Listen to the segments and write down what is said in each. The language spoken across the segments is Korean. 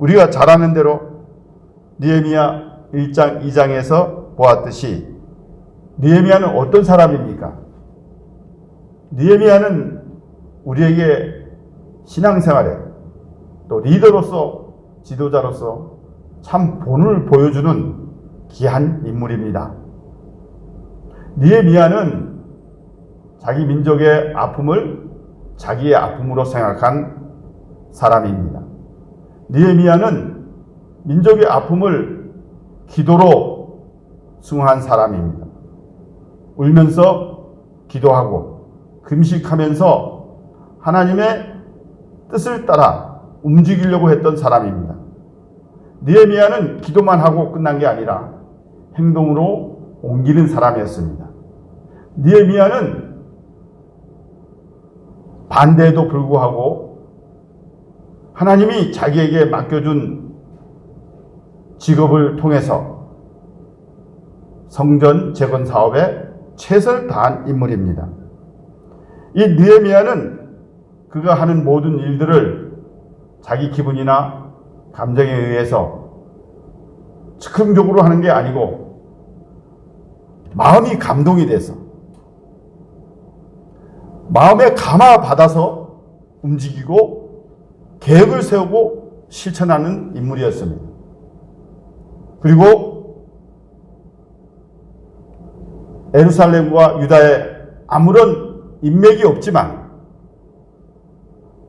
우리가 잘 아는 대로 느헤미야 1장 2장에서 보았듯이 느헤미야는 어떤 사람입니까? 느헤미야는 우리에게 신앙생활에 또 리더로서 지도자로서 참 본을 보여주는 귀한 인물입니다. 느헤미야는 자기 민족의 아픔을 자기의 아픔으로 생각한 사람입니다. 느헤미야는 민족의 아픔을 기도로 승화한 사람입니다. 울면서 기도하고 금식하면서 하나님의 뜻을 따라 움직이려고 했던 사람입니다. 느헤미야는 기도만 하고 끝난 게 아니라 행동으로 옮기는 사람이었습니다. 느헤미야는 반대에도 불구하고 하나님이 자기에게 맡겨준 직업을 통해서 성전 재건 사업에 최선을 다한 인물입니다. 이 느헤미야는 그가 하는 모든 일들을 자기 기분이나 감정에 의해서 즉흥적으로 하는 게 아니고 마음이 감동이 돼서 마음에 감화받아서 움직이고 계획을 세우고 실천하는 인물이었습니다. 그리고 예루살렘과 유다에 아무런 인맥이 없지만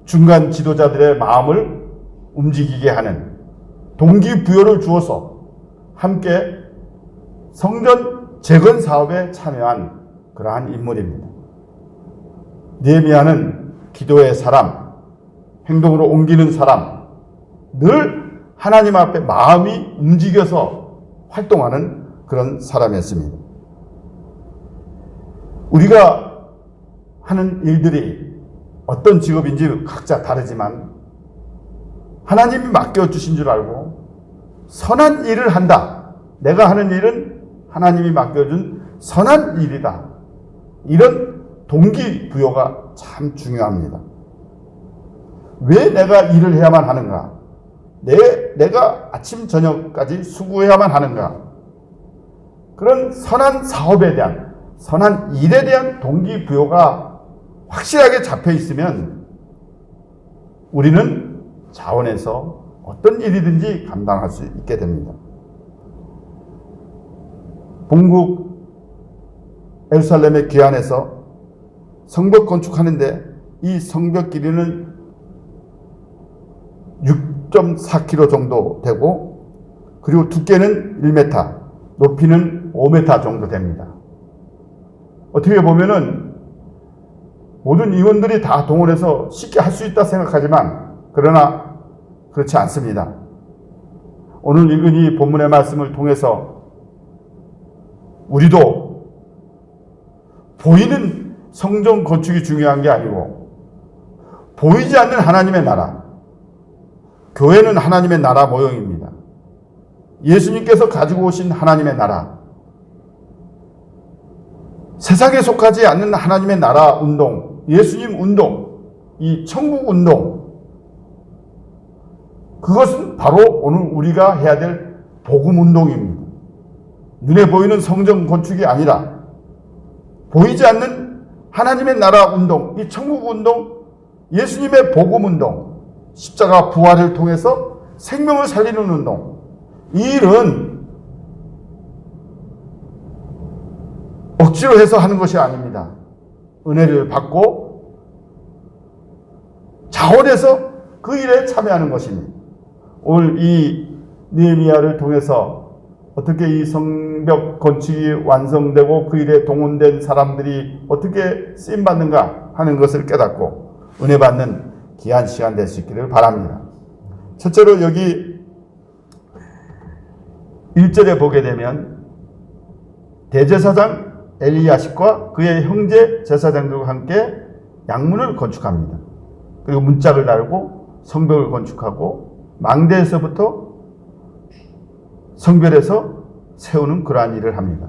중간 지도자들의 마음을 움직이게 하는 동기부여를 주어서 함께 성전 재건 사업에 참여한 그러한 인물입니다. 느헤미야는 기도의 사람, 행동으로 옮기는 사람, 늘 하나님 앞에 마음이 움직여서 활동하는 그런 사람이었습니다. 우리가 하는 일들이 어떤 직업인지 각자 다르지만 하나님이 맡겨주신 줄 알고 선한 일을 한다. 내가 하는 일은 하나님이 맡겨준 선한 일이다. 이런 동기부여가 참 중요합니다. 왜 내가 일을 해야만 하는가? 내가 아침 저녁까지 수고해야만 하는가? 그런 선한 사업에 대한, 선한 일에 대한 동기부여가 확실하게 잡혀 있으면 우리는 자원해서 어떤 일이든지 감당할 수 있게 됩니다. 본국 예루살렘의 귀환에서 성벽 건축하는데 이 성벽 길이는 6.4km 정도 되고 그리고 두께는 1m, 높이는 5m 정도 됩니다. 어떻게 보면은 모든 임원들이 다 동원해서 쉽게 할 수 있다 생각하지만 그러나 그렇지 않습니다. 오늘 읽은 이 본문의 말씀을 통해서 우리도 보이는 성전 건축이 중요한 게 아니고 보이지 않는 하나님의 나라, 교회는 하나님의 나라 모형입니다. 예수님께서 가지고 오신 하나님의 나라, 세상에 속하지 않는 하나님의 나라 운동, 예수님 운동, 이 천국 운동, 그것은 바로 오늘 우리가 해야 될 복음 운동입니다. 눈에 보이는 성전 건축이 아니라 보이지 않는 하나님의 나라 운동, 이 천국 운동, 예수님의 복음 운동, 십자가 부활을 통해서 생명을 살리는 운동, 이 일은 억지로 해서 하는 것이 아닙니다. 은혜를 받고 자원해서 그 일에 참여하는 것입니다. 오늘 이 느헤미야를 통해서 어떻게 이 성벽 건축이 완성되고 그 일에 동원된 사람들이 어떻게 쓰임받는가 하는 것을 깨닫고 은혜 받는 귀한 시간 될 수 있기를 바랍니다. 첫째로 여기 1절에 보게 되면 대제사장 엘리야십과 그의 형제 제사장들과 함께 양문을 건축합니다. 그리고 문짝을 달고 성벽을 건축하고 망대에서부터 성별에서 세우는 그러한 일을 합니다.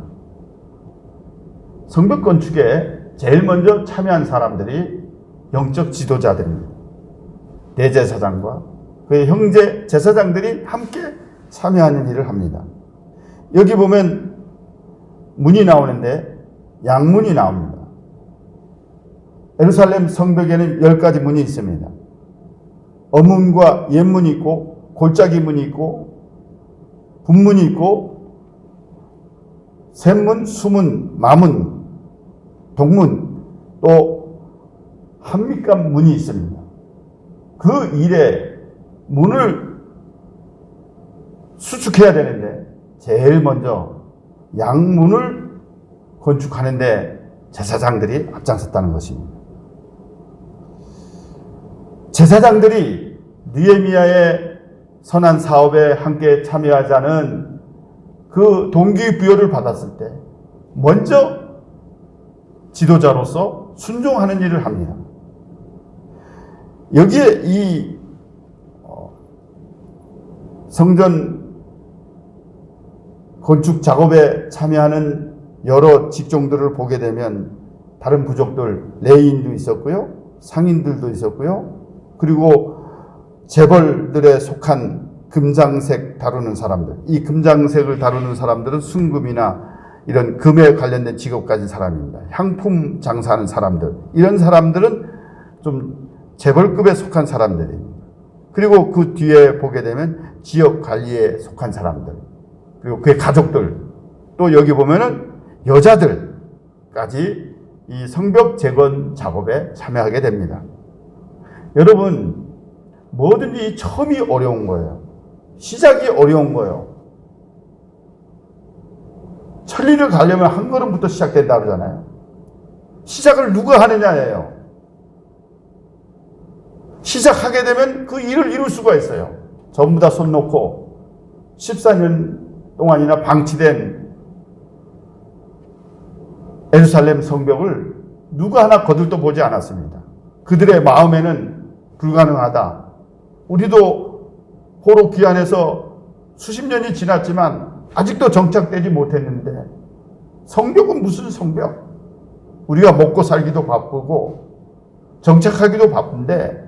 성벽 건축에 제일 먼저 참여한 사람들이 영적 지도자들입니다. 대제사장과 그의 형제 제사장들이 함께 참여하는 일을 합니다. 여기 보면 문이 나오는데 양문이 나옵니다. 예루살렘 성벽에는 10가지 문이 있습니다. 어문과 옛문이 있고 골짜기 문이 있고 분문이 있고 샘문, 수문, 마문, 동문, 또 한밑간 문이 있습니다. 그 일에 문을 수축해야 되는데 제일 먼저 양문을 건축하는데 제사장들이 앞장섰다는 것입니다. 제사장들이 느헤미야의 선한 사업에 함께 참여하자는 그 동기부여를 받았을 때 먼저 지도자로서 순종하는 일을 합니다. 여기에 이 성전 건축 작업에 참여하는 여러 직종들을 보게 되면 다른 부족들, 레위인도 있었고요, 상인들도 있었고요, 그리고 재벌들에 속한 금장색 다루는 사람들, 이 금장색을 다루는 사람들은 순금이나 이런 금에 관련된 직업 가진 사람입니다. 향품 장사하는 사람들, 이런 사람들은 좀 재벌급에 속한 사람들입니다. 그리고 그 뒤에 보게 되면 지역 관리에 속한 사람들, 그리고 그의 가족들, 또 여기 보면은 여자들까지 이 성벽 재건 작업에 참여하게 됩니다. 여러분, 뭐든지 처음이 어려운 거예요. 시작이 어려운 거예요. 천리를 가려면 한 걸음부터 시작된다 그러잖아요. 시작을 누가 하느냐예요. 시작하게 되면 그 일을 이룰 수가 있어요. 전부 다 손 놓고 14년 동안이나 방치된 예루살렘 성벽을 누가 하나 거들떠 보지 않았습니다. 그들의 마음에는 불가능하다. 우리도 포로 귀환해서 수십 년이 지났지만 아직도 정착되지 못했는데 성벽은 무슨 성벽? 우리가 먹고 살기도 바쁘고 정착하기도 바쁜데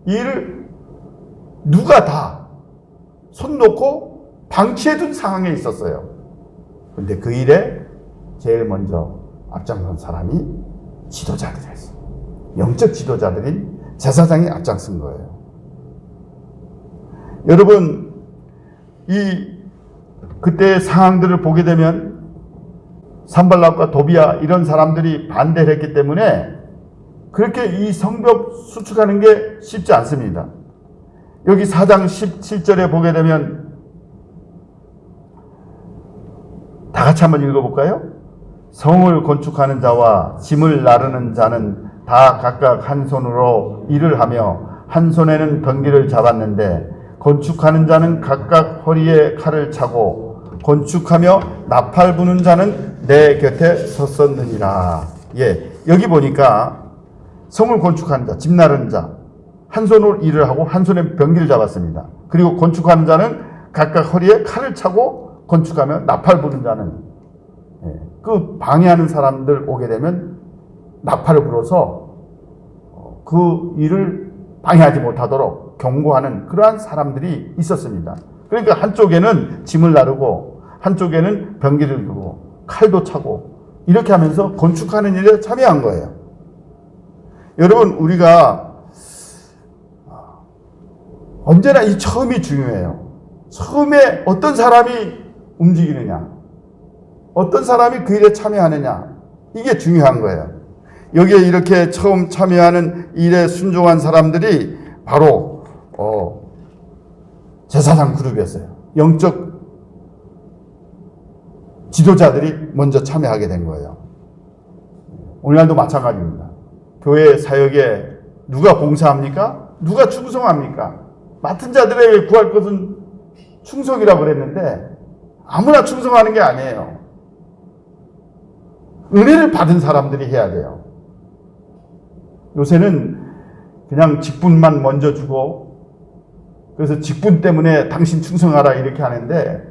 이 일을 누가 다 손 놓고 방치해둔 상황에 있었어요. 그런데 그 일에 제일 먼저 앞장선 사람이 지도자들이었어요. 영적 지도자들인 제사장이 앞장선 거예요. 여러분, 그때의 상황들을 보게 되면 산발락과 도비야 이런 사람들이 반대를 했기 때문에 그렇게 이 성벽 수축하는 게 쉽지 않습니다. 여기 4장 17절에 보게 되면 다 같이 한번 읽어볼까요? 성을 건축하는 자와 짐을 나르는 자는 다 각각 한 손으로 일을 하며 한 손에는 번기를 잡았는데 건축하는 자는 각각 허리에 칼을 차고 건축하며 나팔 부는 자는 내 곁에 섰었느니라. 예, 여기 보니까 성을 건축하는 자, 짐 나르는 자, 한 손으로 일을 하고 한 손에 병기를 잡았습니다. 그리고 건축하는 자는 각각 허리에 칼을 차고 건축하며 나팔 부는 자는, 그 방해하는 사람들 오게 되면 나팔을 불어서 그 일을 방해하지 못하도록 경고하는 그러한 사람들이 있었습니다. 그러니까 한쪽에는 짐을 나르고 한쪽에는 병기를 들고 칼도 차고 이렇게 하면서 건축하는 일에 참여한 거예요. 여러분, 우리가 언제나 이 처음이 중요해요. 처음에 어떤 사람이 움직이느냐, 어떤 사람이 그 일에 참여하느냐, 이게 중요한 거예요. 여기에 이렇게 처음 참여하는 일에 순종한 사람들이 바로 제사장 그룹이었어요. 영적 지도자들이 먼저 참여하게 된 거예요. 오늘날도 마찬가지입니다. 교회 사역에 누가 봉사합니까? 누가 충성합니까? 맡은 자들에게 구할 것은 충성이라고 그랬는데 아무나 충성하는 게 아니에요. 은혜를 받은 사람들이 해야 돼요. 요새는 그냥 직분만 먼저 주고 그래서 직분 때문에 당신 충성하라 이렇게 하는데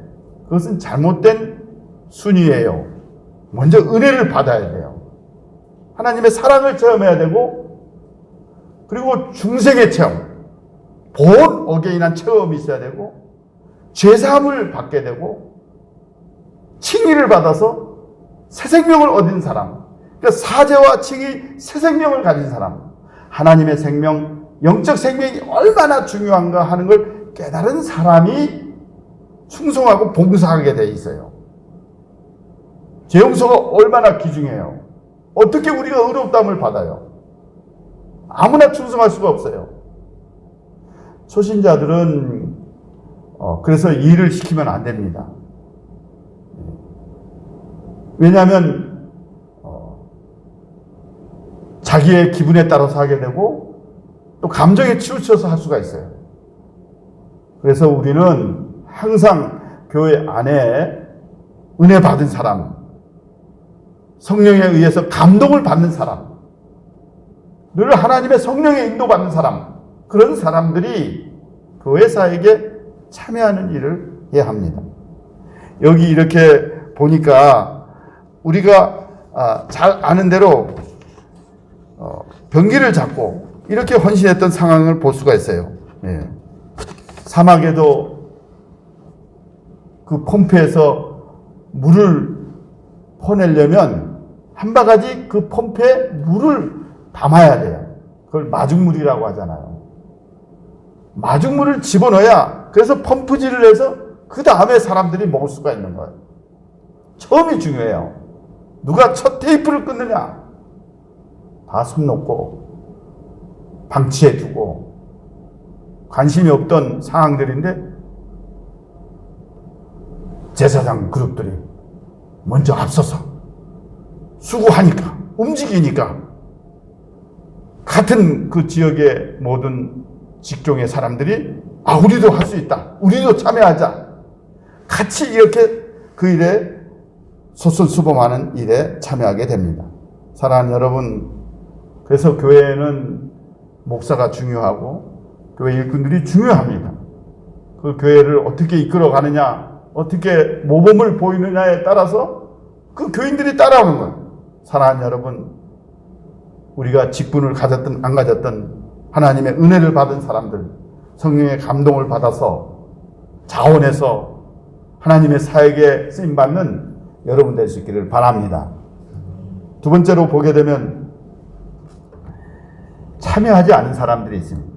그것은 잘못된 순위예요. 먼저 은혜를 받아야 돼요. 하나님의 사랑을 체험해야 되고 그리고 중생의 체험, 본 어게인한 체험이 있어야 되고 죄사함을 받게 되고 칭의를 받아서 새 생명을 얻은 사람, 그러니까 사죄와 칭의, 새 생명을 가진 사람, 하나님의 생명, 영적 생명이 얼마나 중요한가 하는 걸 깨달은 사람이 충성하고 봉사하게 돼 있어요. 죄 용서가 얼마나 귀중해요. 어떻게 우리가 의롭다함을 받아요? 아무나 충성할 수가 없어요. 초신자들은 그래서 일을 시키면 안 됩니다. 왜냐하면 자기의 기분에 따라서 하게 되고 또 감정에 치우쳐서 할 수가 있어요. 그래서 우리는 항상 교회 안에 은혜 받은 사람, 성령에 의해서 감동을 받는 사람, 늘 하나님의 성령에 인도받는 사람, 그런 사람들이 교회사에게 참여하는 일을 해야 합니다. 여기 이렇게 보니까 우리가 잘 아는 대로 병기를 잡고 이렇게 헌신했던 상황을 볼 수가 있어요. 예. 사막에도 그 펌프에서 물을 퍼내려면 한 바가지 그 펌프에 물을 담아야 돼요. 그걸 마중물이라고 하잖아요. 마중물을 집어넣어야, 그래서 펌프질을 해서 그 다음에 사람들이 먹을 수가 있는 거예요. 처음이 중요해요. 누가 첫 테이프를 끊느냐, 다 손 놓고 방치해 두고 관심이 없던 상황들인데 제사장 그룹들이 먼저 앞서서 수고하니까, 움직이니까 같은 그 지역의 모든 직종의 사람들이 우리도 할 수 있다, 우리도 참여하자, 같이 이렇게 그 일에 솔선수범하는 일에 참여하게 됩니다. 사랑하는 여러분, 그래서 교회는 목사가 중요하고 교회 일꾼들이 중요합니다. 그 교회를 어떻게 이끌어가느냐, 어떻게 모범을 보이느냐에 따라서 그 교인들이 따라오는 거예요. 사랑하는 여러분, 우리가 직분을 가졌든 안 가졌든 하나님의 은혜를 받은 사람들, 성령의 감동을 받아서 자원해서 하나님의 사역에 쓰임받는 여러분 될 수 있기를 바랍니다. 두 번째로 보게 되면 참여하지 않은 사람들이 있습니다.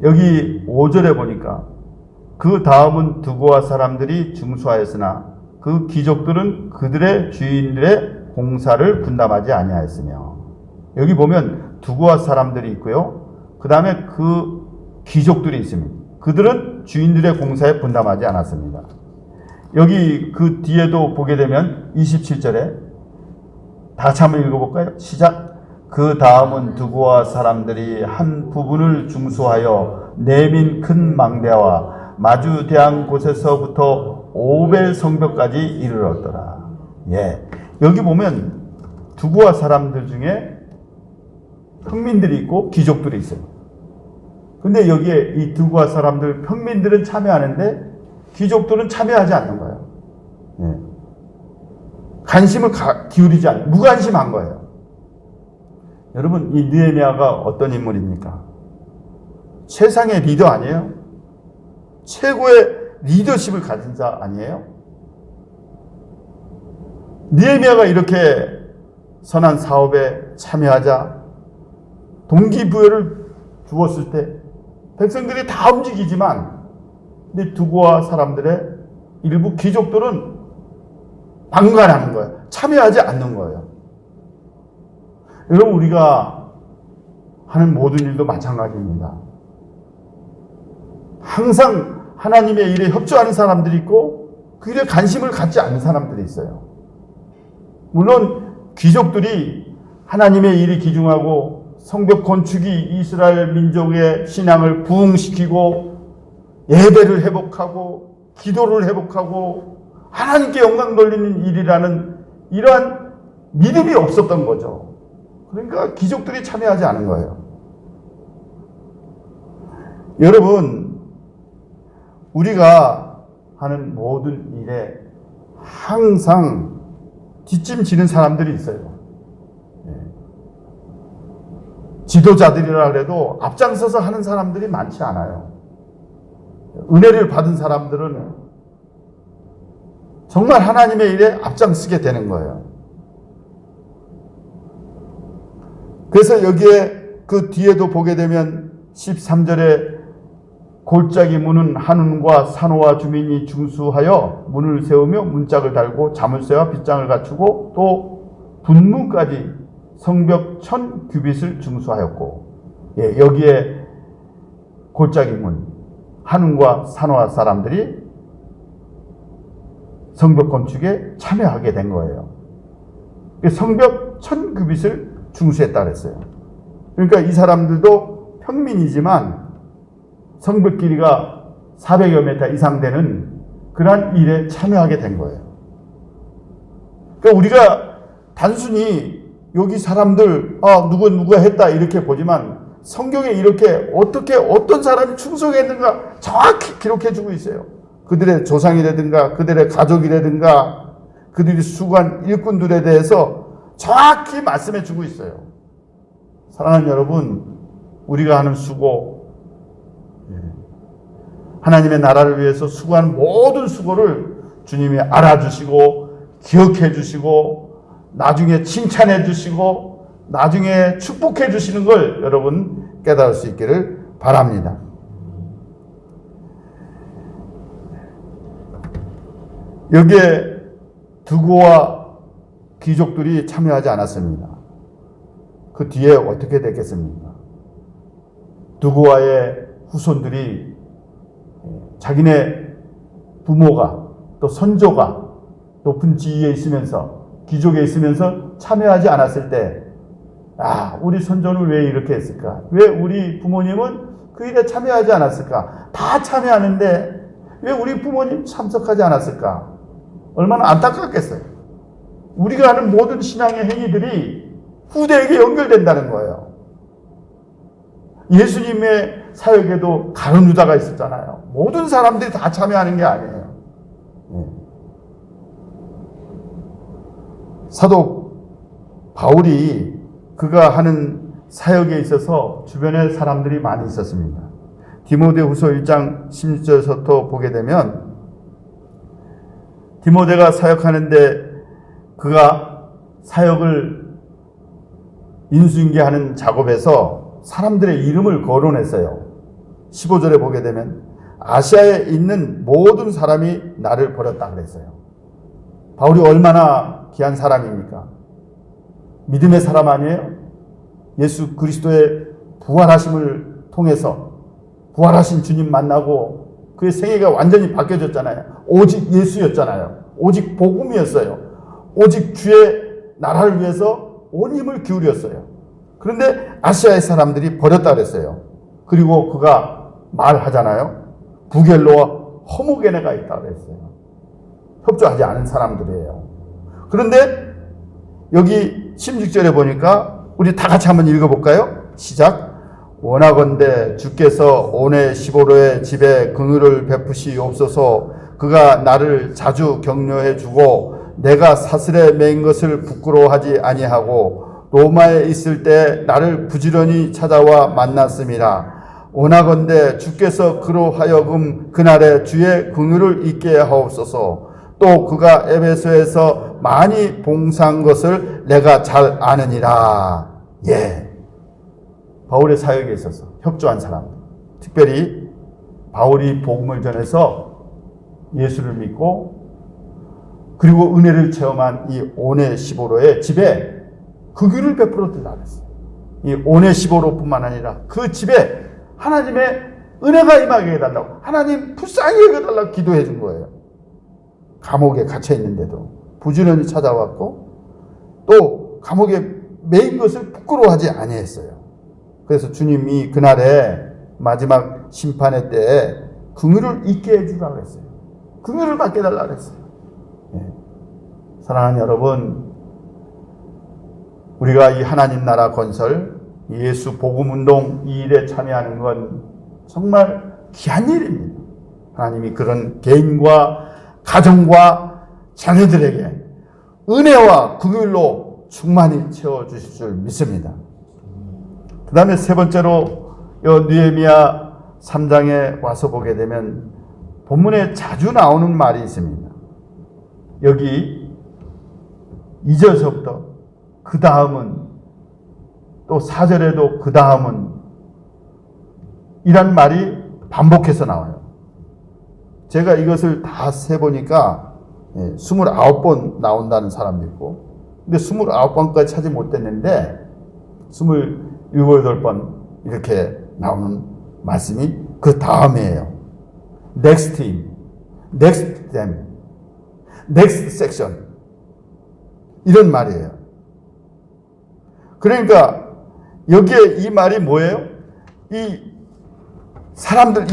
여기 5절에 보니까 그 다음은 두고와 사람들이 중수하였으나 그 귀족들은 그들의 주인들의 공사를 분담하지 아니하였으며, 여기 보면 두고와 사람들이 있고요, 그 다음에 그 귀족들이 있습니다. 그들은 주인들의 공사에 분담하지 않았습니다. 여기 그 뒤에도 보게 되면 27절에 다 같이 한번 읽어볼까요? 시작. 그 다음은 두고와 사람들이 한 부분을 중수하여 내민 큰 망대와 마주 대한 곳에서부터 오벨 성벽까지 이르렀더라. 예, 여기 보면 두고와 사람들 중에 평민들이 있고 귀족들이 있어요. 근데 여기에 이 두고와 사람들, 평민들은 참여하는데 귀족들은 참여하지 않는 거예요. 예. 관심을 기울이지 않는, 무관심한 거예요. 여러분, 이 느헤미야가 어떤 인물입니까? 세상의 리더 아니에요? 최고의 리더십을 가진 자 아니에요? 느헤미야가 이렇게 선한 사업에 참여하자 동기부여를 주었을 때 백성들이 다 움직이지만, 근데 두고와 사람들의 일부 귀족들은 방관하는 거예요. 참여하지 않는 거예요. 여러분, 우리가 하는 모든 일도 마찬가지입니다. 항상 하나님의 일에 협조하는 사람들이 있고 그 일에 관심을 갖지 않는 사람들이 있어요. 물론 귀족들이 하나님의 일이 귀중하고 성벽 건축이 이스라엘 민족의 신앙을 부흥시키고 예배를 회복하고 기도를 회복하고 하나님께 영광 돌리는 일이라는 이러한 믿음이 없었던 거죠. 그러니까 귀족들이 참여하지 않은 거예요. 여러분, 우리가 하는 모든 일에 항상 뒷짐지는 사람들이 있어요. 지도자들이라 그래도 앞장서서 하는 사람들이 많지 않아요. 은혜를 받은 사람들은 정말 하나님의 일에 앞장서게 되는 거예요. 그래서 여기에 그 뒤에도 보게 되면 13절에 골짜기 문은 한운과 산호와 주민이 중수하여 문을 세우며 문짝을 달고 자물쇠와 빗장을 갖추고 또 분문까지 성벽 1000규빗을 중수하였고, 예, 여기에 골짜기 문, 한운과 산호와 사람들이 성벽 건축에 참여하게 된 거예요. 성벽 1000규빗을 중수했다 그랬어요. 그러니까 이 사람들도 평민이지만 성벽 길이가 400여 미터 이상 되는 그러한 일에 참여하게 된 거예요. 그러니까 우리가 단순히 여기 사람들 누가 했다 이렇게 보지만 성경에 이렇게 어떻게 어떤 사람이 충성했는가 정확히 기록해 주고 있어요. 그들의 조상이라든가 그들의 가족이라든가 그들이 수고한 일꾼들에 대해서 정확히 말씀해 주고 있어요. 사랑하는 여러분, 우리가 하는 수고, 하나님의 나라를 위해서 수고하는 모든 수고를 주님이 알아주시고 기억해 주시고 나중에 칭찬해 주시고 나중에 축복해 주시는 걸 여러분 깨달을 수 있기를 바랍니다. 여기에 두고와 귀족들이 참여하지 않았습니다. 그 뒤에 어떻게 됐겠습니까? 두고와의 후손들이 자기네 부모가 또 선조가 높은 지위에 있으면서 귀족에 있으면서 참여하지 않았을 때, 우리 선조는 왜 이렇게 했을까? 왜 우리 부모님은 그 일에 참여하지 않았을까? 다 참여하는데 왜 우리 부모님 참석하지 않았을까? 얼마나 안타깝겠어요. 우리가 하는 모든 신앙의 행위들이 후대에게 연결된다는 거예요. 예수님의 사역에도 가룟 유다가 있었잖아요. 모든 사람들이 다 참여하는 게 아니에요. 사도 바울이 그가 하는 사역에 있어서 주변에 사람들이 많이 있었습니다. 디모데후서 1장 16절부터 보게 되면 디모데가 사역하는데 그가 사역을 인수인계하는 작업에서 사람들의 이름을 거론했어요. 15절에 보게 되면 아시아에 있는 모든 사람이 나를 버렸다 그랬어요. 바울이 얼마나 귀한 사람입니까? 믿음의 사람 아니에요? 예수 그리스도의 부활하심을 통해서 부활하신 주님 만나고 그의 생애가 완전히 바뀌어졌잖아요. 오직 예수였잖아요. 오직 복음이었어요. 오직 주의 나라를 위해서 온 힘을 기울였어요. 그런데 아시아의 사람들이 버렸다 그랬어요. 그리고 그가 말하잖아요. 부겔로와 허모게네가 있다 그랬어요. 협조하지 않은 사람들이에요. 그런데 여기 16절에 보니까 우리 다 같이 한번 읽어볼까요? 시작. 원하건대 주께서 오네시보로의 집에 긍휼을 베푸시옵소서. 그가 나를 자주 격려해 주고 내가 사슬에 매인 것을 부끄러워하지 아니하고 로마에 있을 때 나를 부지런히 찾아와 만났습니다. 원하건대 주께서 그로 하여금 그날에 주의 긍휼을 잊게 하옵소서. 또 그가 에베소에서 많이 봉사한 것을 내가 잘 아느니라. 바울의 사역에 있어서 협조한 사람, 특별히 바울이 복음을 전해서 예수를 믿고 그리고 은혜를 체험한 이 오네시보로의 집에 긍휼을 베풀어 달라고 했어요. 이 오네시보로뿐만 아니라 그 집에 하나님의 은혜가 임하게 해달라고, 하나님 불쌍히 여겨달라고 기도해 준 거예요. 감옥에 갇혀 있는데도 부지런히 찾아왔고 또 감옥에 매인 것을 부끄러워하지 아니했어요. 그래서 주님이 그날에 마지막 심판의 때에 긍휼을 잊게 해주라고 했어요. 긍휼을 받게 해달라고 했어요. 사랑하는 여러분, 우리가 이 하나님 나라 건설, 예수 복음 운동 이 일에 참여하는 건 정말 귀한 일입니다. 하나님이 그런 개인과 가정과 자녀들에게 은혜와 긍휼로 충만히 채워주실 줄 믿습니다. 그 다음에 세 번째로 느헤미야 3장에 와서 보게 되면 본문에 자주 나오는 말이 있습니다. 여기 2절서부터 그 다음은 또 4절에도 그 다음은 이란 말이 반복해서 나와요. 제가 이것을 다 세보니까 29번 나온다는 사람도 있고, 근데 29번까지 찾지 못했는데 27, 8번 이렇게 나오는 말씀이 그 다음이에요. Next him, next them, next section 이런 말이에요. 그러니까 여기에 이 말이 뭐예요? 이 사람들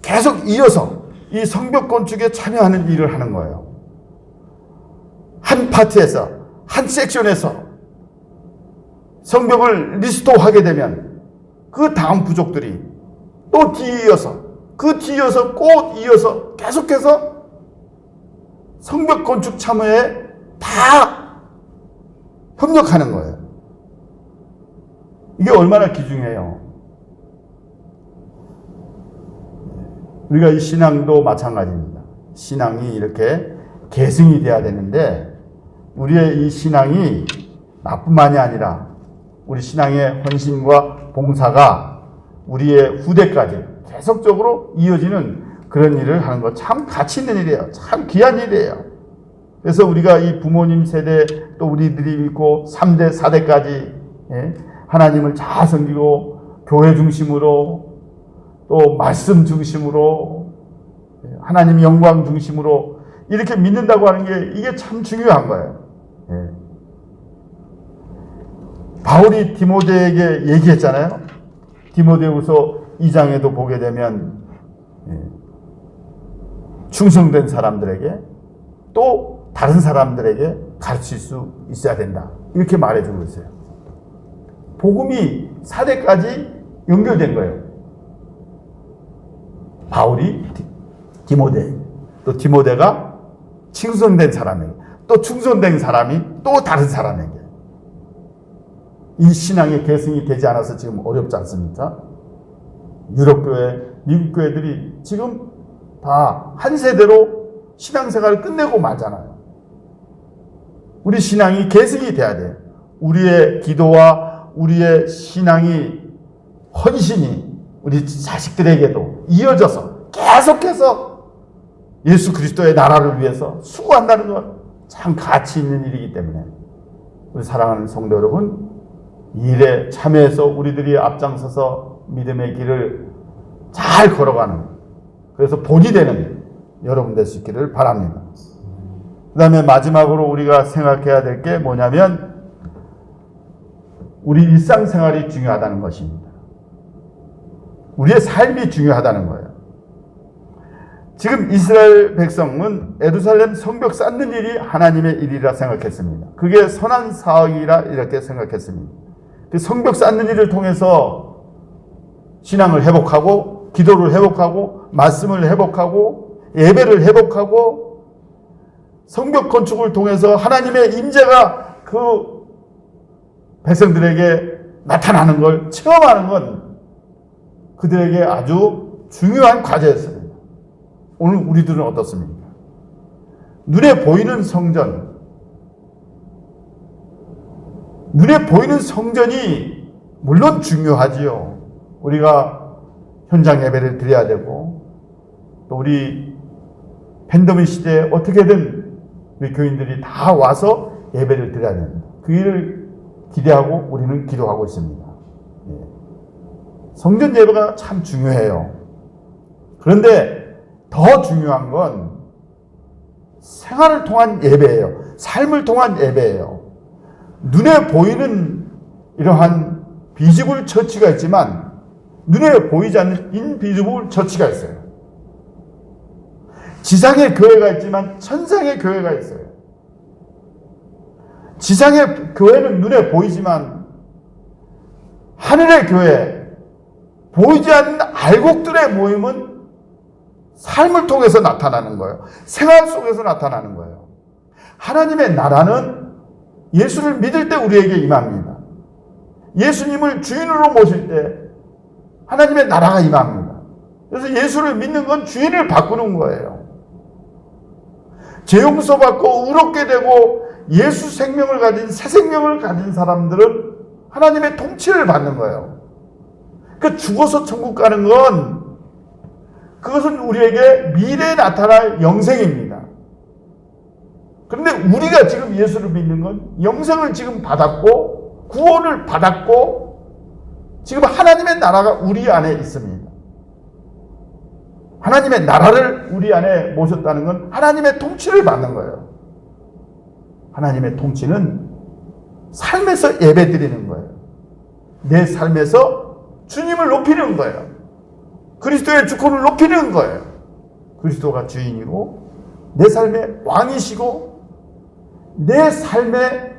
계속 이어서 이 성벽 건축에 참여하는 일을 하는 거예요. 한 파트에서, 한 섹션에서 성벽을 리스토어하게 되면 그 다음 부족들이 또 뒤이어서, 그 뒤이어서 꼭 이어서 계속해서 성벽 건축 참여에 다 협력하는 거예요. 이게 얼마나 귀중해요. 우리가 이 신앙도 마찬가지입니다. 신앙이 이렇게 계승이 돼야 되는데 우리의 이 신앙이 나뿐만이 아니라 우리 신앙의 헌신과 봉사가 우리의 후대까지 계속적으로 이어지는 그런 일을 하는 것 참 가치 있는 일이에요. 참 귀한 일이에요. 그래서 우리가 이 부모님 세대 또 우리들이 있고 3대, 4대까지 하나님을 잘 섬기고 교회 중심으로 또 말씀 중심으로 하나님 영광 중심으로 이렇게 믿는다고 하는 게 이게 참 중요한 거예요. 바울이 디모데에게 얘기했잖아요. 디모데후서 2장에도 보게 되면 충성된 사람들에게 또 다른 사람들에게 가르칠 수 있어야 된다. 이렇게 말해주고 있어요. 복음이 4대까지 연결된 거예요. 바울이 디모데, 또 디모데가 충성된 사람에게, 또 충성된 사람이 또 다른 사람에게. 이 신앙의 계승이 되지 않아서 지금 어렵지 않습니까? 유럽교회, 미국교회들이 지금 다 한 세대로 신앙생활을 끝내고 말잖아요. 우리 신앙이 계승이 돼야 돼요. 우리의 기도와 우리의 신앙이, 헌신이 우리 자식들에게도 이어져서 계속해서 예수 그리스도의 나라를 위해서 수고한다는 건 참 가치 있는 일이기 때문에 우리 사랑하는 성도 여러분, 이 일에 참여해서 우리들이 앞장서서 믿음의 길을 잘 걸어가는, 그래서 본이 되는 여러분 될 수 있기를 바랍니다. 그 다음에 마지막으로 우리가 생각해야 될 게 뭐냐면 우리 일상생활이 중요하다는 것입니다. 우리의 삶이 중요하다는 거예요. 지금 이스라엘 백성은 예루살렘 성벽 쌓는 일이 하나님의 일이라 생각했습니다. 그게 선한 사역이라 이렇게 생각했습니다. 그 성벽 쌓는 일을 통해서 신앙을 회복하고 기도를 회복하고 말씀을 회복하고 예배를 회복하고 성벽 건축을 통해서 하나님의 임재가 그 백성들에게 나타나는 걸 체험하는 건 그들에게 아주 중요한 과제였습니다. 오늘 우리들은 어떻습니까? 눈에 보이는 성전, 눈에 보이는 성전이 물론 중요하지요. 우리가 현장 예배를 드려야 되고 또 우리 팬데믹 시대에 어떻게든 우리 교인들이 다 와서 예배를 드려야 됩니다. 그 일을 기대하고 우리는 기도하고 있습니다. 성전 예배가 참 중요해요. 그런데 더 중요한 건 생활을 통한 예배예요. 삶을 통한 예배예요. 눈에 보이는 이러한 비지블 처치가 있지만 눈에 보이지 않는 인비지블 처치가 있어요. 지상의 교회가 있지만 천상의 교회가 있어요. 지상의 교회는 눈에 보이지만 하늘의 교회, 보이지 않는 알곡들의 모임은 삶을 통해서 나타나는 거예요. 생활 속에서 나타나는 거예요. 하나님의 나라는 예수를 믿을 때 우리에게 임합니다. 예수님을 주인으로 모실 때 하나님의 나라가 임합니다. 그래서 예수를 믿는 건 주인을 바꾸는 거예요. 죄 용서받고 의롭게 되고 예수 생명을 가진 새 생명을 가진 사람들은 하나님의 통치를 받는 거예요. 그러니까 죽어서 천국 가는 건 그것은 우리에게 미래에 나타날 영생입니다. 그런데 우리가 지금 예수를 믿는 건 영생을 지금 받았고 구원을 받았고 지금 하나님의 나라가 우리 안에 있습니다. 하나님의 나라를 우리 안에 모셨다는 건 하나님의 통치를 받는 거예요. 하나님의 통치는 삶에서 예배드리는 거예요. 내 삶에서 주님을 높이는 거예요. 그리스도의 주권을 높이는 거예요. 그리스도가 주인이고 내 삶의 왕이시고 내 삶의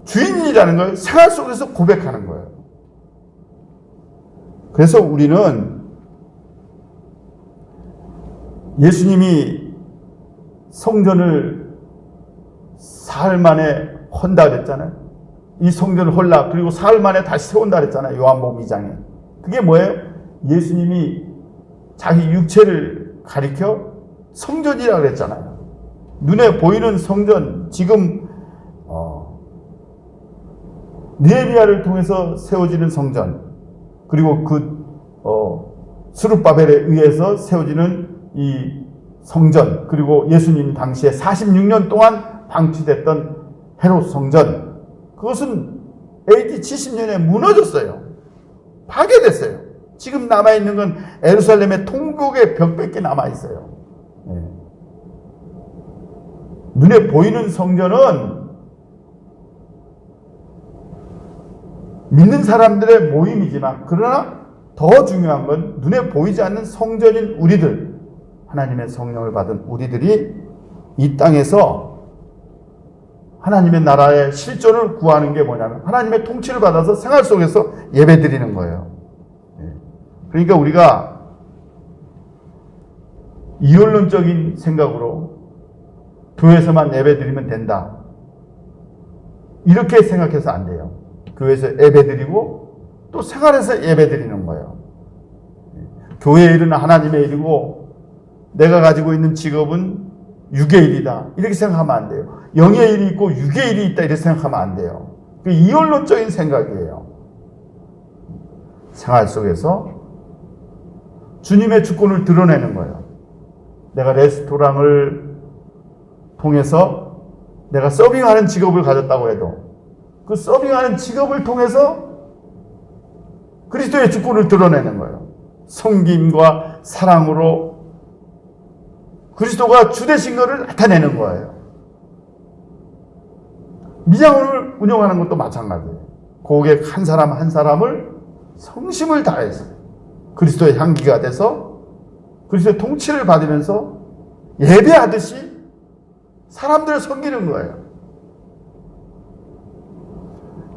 주인이라는 걸 생활 속에서 고백하는 거예요. 그래서 우리는 예수님이 성전을 사흘 만에 헌다 그랬잖아요. 이 성전을 헐라 그리고 사흘 만에 다시 세운다 그랬잖아요. 요한복음 2장에. 그게 뭐예요? 예수님이 자기 육체를 가리켜 성전이라고 그랬잖아요. 눈에 보이는 성전, 지금 느헤미야를 통해서 세워지는 성전, 그리고 스룹바벨에 의해서 세워지는 이 성전, 그리고 예수님 당시에 46년 동안 방치됐던 헤롯 성전, 그것은 AD 70년에 무너졌어요. 파괴됐어요. 지금 남아있는 건 예루살렘의 통곡의 벽밖에 남아있어요. 네. 눈에 보이는 성전은 믿는 사람들의 모임이지만, 그러나 더 중요한 건 눈에 보이지 않는 성전인 우리들, 하나님의 성령을 받은 우리들이 이 땅에서 하나님의 나라의 실존을 구하는 게 뭐냐면 하나님의 통치를 받아서 생활 속에서 예배드리는 거예요. 그러니까 우리가 이원론적인 생각으로 교회에서만 예배드리면 된다, 이렇게 생각해서 안 돼요. 교회에서 예배드리고 또 생활에서 예배드리는 거예요. 교회의 일은 하나님의 일이고 내가 가지고 있는 직업은 육의 일이다, 이렇게 생각하면 안 돼요. 영의 일이 있고 육의 일이 있다, 이렇게 생각하면 안 돼요. 그 이원론적인 생각이에요. 생활 속에서 주님의 주권을 드러내는 거예요. 내가 레스토랑을 통해서 내가 서빙하는 직업을 가졌다고 해도 그 서빙하는 직업을 통해서 그리스도의 주권을 드러내는 거예요. 섬김과 사랑으로 그리스도가 주 되신 것을 나타내는 거예요. 미장원을 운영하는 것도 마찬가지예요. 고객 한 사람 한 사람을 성심을 다해서 그리스도의 향기가 돼서 그리스도의 통치를 받으면서 예배하듯이 사람들을 섬기는 거예요.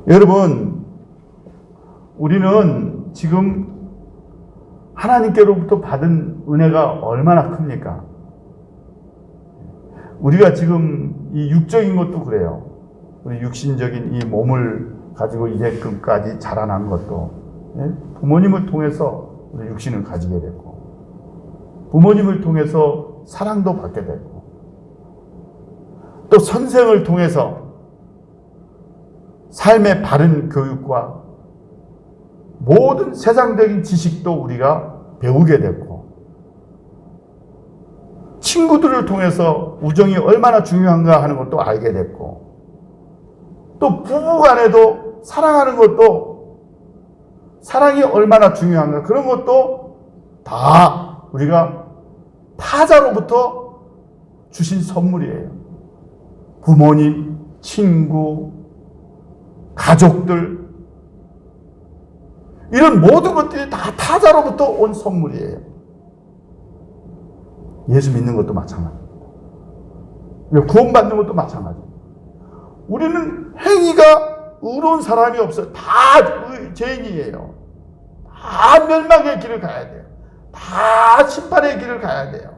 여러분, 우리는 지금 하나님께로부터 받은 은혜가 얼마나 큽니까? 우리가 지금 이 육적인 것도 그래요. 우리 육신적인 이 몸을 가지고 이제까지 자라난 것도 부모님을 통해서 우리 육신을 가지게 됐고, 부모님을 통해서 사랑도 받게 됐고, 또 선생을 통해서 삶의 바른 교육과 모든 세상적인 지식도 우리가 배우게 됐고, 친구들을 통해서 우정이 얼마나 중요한가 하는 것도 알게 됐고, 또 부부 간에도 사랑하는 것도 사랑이 얼마나 중요한가, 그런 것도 다 우리가 타자로부터 주신 선물이에요. 부모님, 친구, 가족들, 이런 모든 것들이 다 타자로부터 온 선물이에요. 예수 믿는 것도 마찬가지입니다. 구원받는 것도 마찬가지입니다. 우리는 행위가 의로운 사람이 없어요. 다 죄인이에요. 다 멸망의 길을 가야 돼요. 다 심판의 길을 가야 돼요.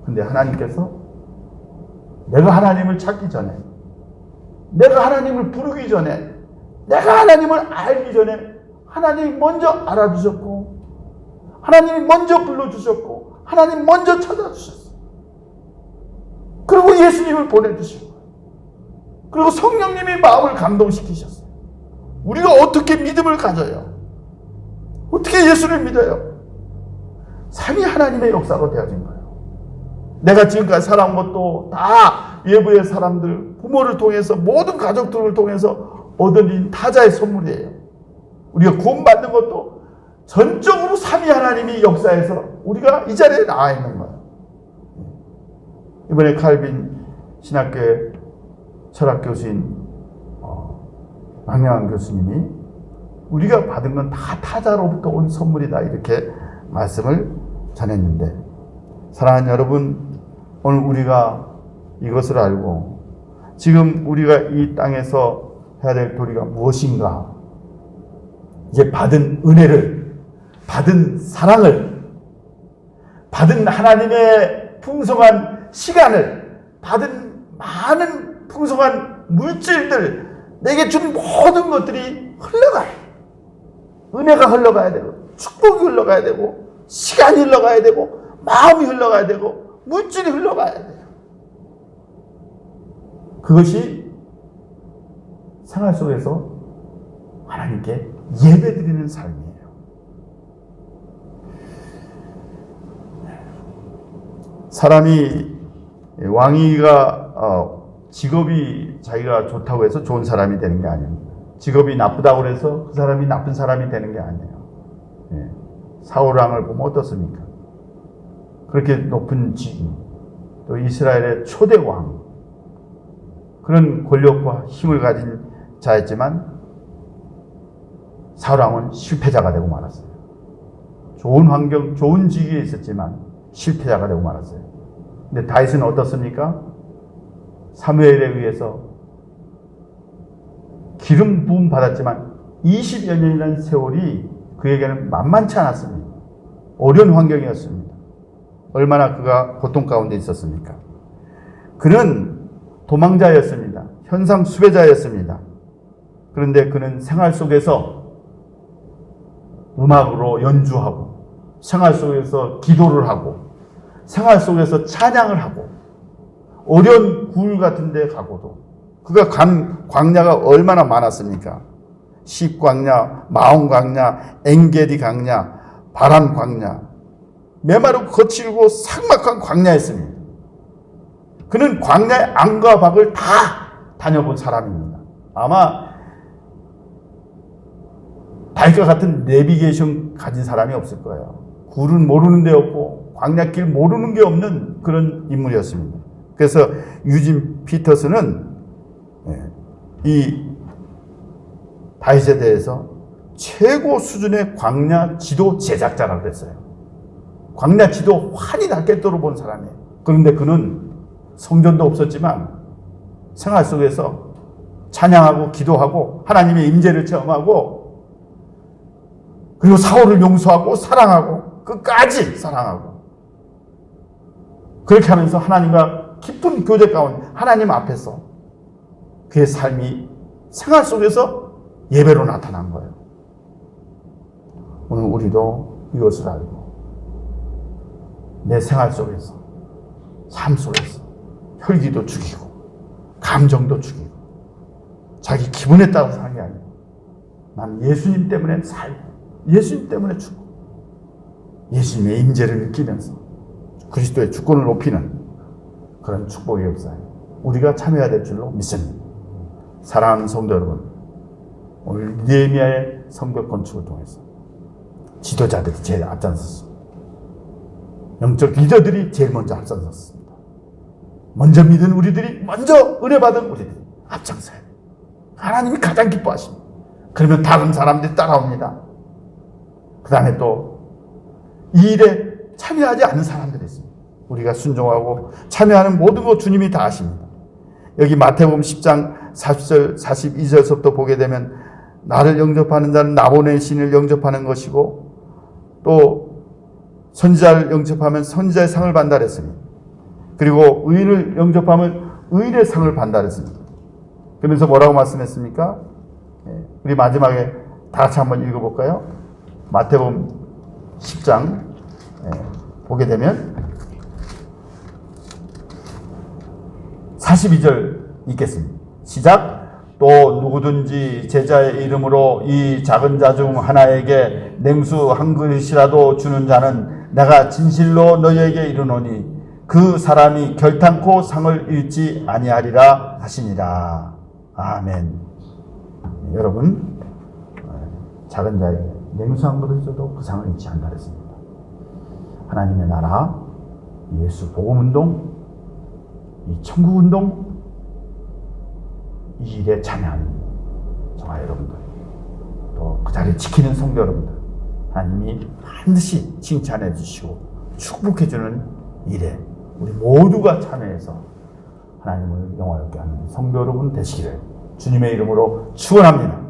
근데 하나님께서 내가 하나님을 찾기 전에, 내가 하나님을 부르기 전에 내가 하나님을 알기 전에 하나님이 먼저 알아주셨고, 하나님이 먼저 불러주셨고, 하나님 먼저 찾아주셨어요. 그리고 예수님을 보내주시고, 그리고 성령님이 마음을 감동시키셨어요. 우리가 어떻게 믿음을 가져요? 어떻게 예수를 믿어요? 삼위 하나님의 역사로 되어진 거예요. 내가 지금까지 살아온 것도 다 외부의 사람들, 부모를 통해서, 모든 가족들을 통해서 얻은 타자의 선물이에요. 우리가 구원받는 것도 전적으로 삼위 하나님이 역사에서 우리가 이 자리에 나와 있는 거예요. 이번에 칼빈 신학교의 철학 교수인 박영환 교수님이 우리가 받은 건 다 타자로부터 온 선물이다, 이렇게 말씀을 전했는데, 사랑하는 여러분, 오늘 우리가 이것을 알고 지금 우리가 이 땅에서 해야 될 도리가 무엇인가? 이제 받은 은혜를, 받은 사랑을, 받은 하나님의 풍성한 시간을, 받은 많은 풍성한 물질들, 내게 준 모든 것들이 흘러가요. 은혜가 흘러가야 되고, 축복이 흘러가야 되고, 시간이 흘러가야 되고, 마음이 흘러가야 되고, 물질이 흘러가야 돼요. 그것이 생활 속에서 하나님께 예배드리는 삶이에요. 사람이 왕위가 직업이 자기가 좋다고 해서 좋은 사람이 되는 게 아닙니다. 직업이 나쁘다고 해서 그 사람이 나쁜 사람이 되는 게 아니에요. 사울왕을 보면 어떻습니까? 그렇게 높은 직위, 또 이스라엘의 초대 왕, 그런 권력과 힘을 가진 자였지만 사울왕은 실패자가 되고 말았어요. 좋은 환경, 좋은 직위에 있었지만 실패자가 되고 말았어요. 근데 다윗은 어떻습니까? 사무엘에 의해서 기름 부음 받았지만 20여 년이라는 세월이 그에게는 만만치 않았습니다. 어려운 환경이었습니다. 얼마나 그가 고통 가운데 있었습니까? 그는 도망자였습니다. 현상 수배자였습니다. 그런데 그는 생활 속에서 음악으로 연주하고, 생활 속에서 기도를 하고, 생활 속에서 찬양을 하고, 어려운 굴 같은 데 가고도, 그가 간 광야가 얼마나 많았습니까? 식광야, 마온광야, 엥게디 광야, 바람 광야, 메마르고 거칠고 삭막한 광야였습니다. 그는 광야의 안과 밖을 다 다녀본 사람입니다. 아마 다윗과 같은 내비게이션 가진 사람이 없을 거예요. 굴은 모르는 데 없고 광야길 모르는 게 없는 그런 인물이었습니다. 그래서 유진 피터스는 이 다윗에 대해서 최고 수준의 광야 지도 제작자라고 했어요. 광야 지도 환히 닿겠도록 본 사람이에요. 그런데 그는 성전도 없었지만 생활 속에서 찬양하고 기도하고 하나님의 임재를 체험하고, 그리고 사울을 용서하고 사랑하고 끝까지 사랑하고, 그렇게 하면서 하나님과 깊은 교제 가운데 하나님 앞에서 그의 삶이 생활 속에서 예배로 나타난 거예요. 오늘 우리도 이것을 알고 내 생활 속에서, 삶 속에서 혈기도 죽이고 감정도 죽이고 자기 기분에 따라서 사는 게 아니에요. 난 예수님 때문에 살고 예수님 때문에 죽고 예수님의 임재를 느끼면서 그리스도의 주권을 높이는 그런 축복의 역사에 우리가 참여해야 될 줄로 믿습니다. 사랑하는 성도 여러분, 오늘 느헤미야의 성벽 건축을 통해서 지도자들이 제일 앞장섰습니다. 영적 리더들이 제일 먼저 앞장섰습니다. 먼저 믿은 우리들이, 먼저 은혜 받은 우리들이 앞장서야 돼요. 하나님이 가장 기뻐하십니다. 그러면 다른 사람들이 따라옵니다. 그 다음에 또 이 일에 참여하지 않는 사람들이 있습니다. 우리가 순종하고 참여하는 모든 것 주님이 다 아십니다. 여기 마태복음 10장 40절 42절서부터 보게 되면 나를 영접하는 자는 나 보낸 신을 영접하는 것이고, 또 선지자를 영접하면 선지자의 상을 받는다 그랬습니다. 그리고 의인을 영접하면 의인의 상을 받는다 그랬습니다. 그러면서 뭐라고 말씀했습니까? 우리 마지막에 다 같이 한번 읽어볼까요? 마태복음 10장 보게 되면 42절 읽겠습니다. 시작. 또 누구든지 제자의 이름으로 이 작은 자 중 하나에게 냉수 한 그릇이라도 주는 자는 내가 진실로 너희에게 이르노니 그 사람이 결탄코 상을 잃지 아니하리라 하시니라. 아멘. 여러분, 작은 자에게 냉수 한 그릇 줘도 그 상을 잃지 않다 그랬습니다. 하나님의 나라, 예수 복음운동, 이 천국운동, 이 일에 참여하는 저와 여러분들, 또 그 자리에 지키는 성도 여러분들, 하나님이 반드시 칭찬해 주시고 축복해 주는 일에 우리 모두가 참여해서 하나님을 영화롭게 하는 성도 여러분 되시기를 주님의 이름으로 축원합니다.